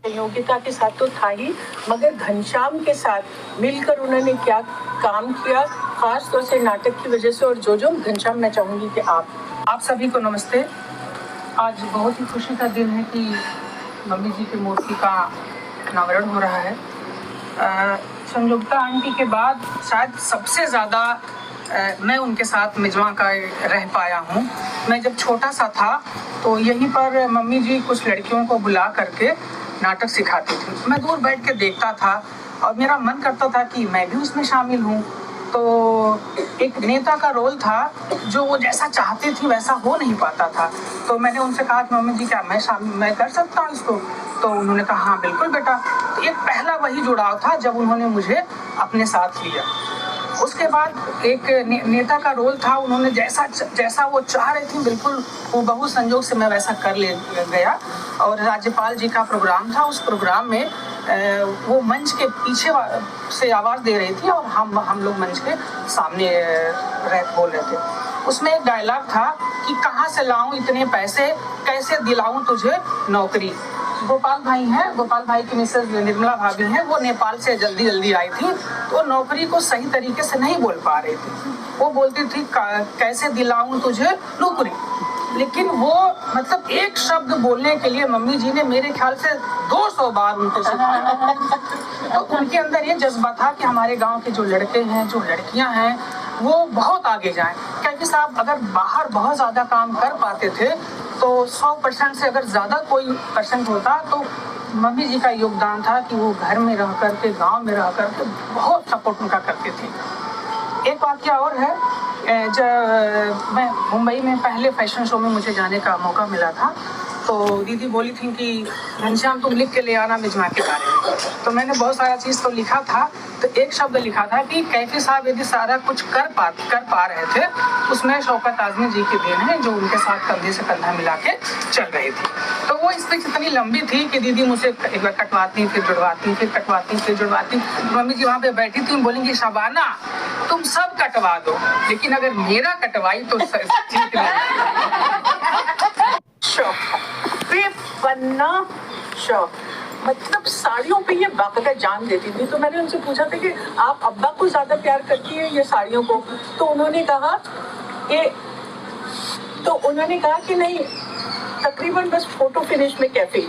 योगिता के साथ तो था ही, मगर घनश्याम के साथ मिलकर उन्होंने क्या काम किया, खास तौर से नाटक की वजह से। और जो घनश्याम, मैं चाहूंगी कि आप सभी को नमस्ते। आज बहुत ही खुशी का दिन है कि मम्मी जी की मूर्ति का अनावरण हो रहा है। संयोगिता आंटी के बाद शायद सबसे ज़्यादा मैं उनके साथ मिजवा का रह पाया हूँ। मैं जब छोटा सा था तो यहीं पर मम्मी जी कुछ लड़कियों को बुला करके नाटक सिखाती थी। मैं दूर बैठ के देखता था और मेरा मन करता था कि मैं भी उसमें शामिल हूँ। तो एक नेता का रोल था, जो वो जैसा चाहती थी वैसा हो नहीं पाता था। तो मैंने उनसे कहा कि मम्मी जी क्या मैं कर सकता हूँ इसको? तो उन्होंने कहा हाँ बिल्कुल बेटा। तो एक पहला वही जुड़ाव था जब उन्होंने मुझे अपने साथ लिया। उसके बाद एक नेता का रोल था, उन्होंने जैसा वो चाह रही थी बिल्कुल वो बहु संजोग से मैं वैसा कर ले गया। और राज्यपाल जी का प्रोग्राम था, उस प्रोग्राम में वो मंच के पीछे से आवाज़ दे रही थी और हम लोग मंच के सामने बोल रहे थे। उसमें एक डायलॉग था कि कहाँ से लाऊं इतने पैसे, कैसे दिलाऊं तुझे नौकरी। गोपाल भाई हैं, गोपाल भाई की मिसेज निर्मला भाभी हैं, वो नेपाल से जल्दी आई थी, तो नौकरी को सही तरीके से नहीं बोल पा रही थी। वो बोलती थी कैसे दिलाऊं तुझे नौकरी, लेकिन वो मतलब एक शब्द बोलने के लिए मम्मी जी ने मेरे ख्याल से 200 बार उनको सिखाया। तो उनके अंदर ये जज्बा था कि हमारे गांव के जो लड़के हैं, जो लड़कियां हैं, वो बहुत आगे जाएं। क्योंकि साहब अगर बाहर बहुत ज़्यादा काम कर पाते थे तो 100% से अगर ज़्यादा कोई परसेंट होता तो मम्मी जी का योगदान था कि वो घर में रह करके, गांव में रह करके बहुत सपोर्ट उनका करती थी। एक वाक़या और है, जब मैं मुंबई में पहले फैशन शो में मुझे जाने का मौका मिला था, तो दीदी बोली थी कि घनश्याम तुम लिख के ले आना मिजमा के बारे में। तो मैंने बहुत सारा चीज़ तो लिखा था, तो एक शब्द लिखा था कि कैफी साहब यदि सारा कुछ कर पा रहे थे, उसमें शौकत आज़मी जी की देन है, जो उनके साथ कंधे से कंधा मिला के चल रही थी। तो वो स्पीच इतनी लंबी थी कि दीदी मुझसे एक बार कटवाती, फिर जुड़वाती, फिर कटवाती, फिर जुड़वाती। मम्मी जी वहाँ पे बैठी थी, बोलेंगी शबाना तुम सब कटवा दो, लेकिन अगर मेरा कटवाई तो ठीक बेपन्ना शौक, मतलब साड़ियों पे ये बाकायदा जान देती थी। तो मैंने उनसे पूछा था कि आप अब्बा को ज्यादा प्यार करती है ये साड़ियों को? तो उन्होंने कहा कि नहीं, तकरीबन बस फोटो फिनिश में कैफे।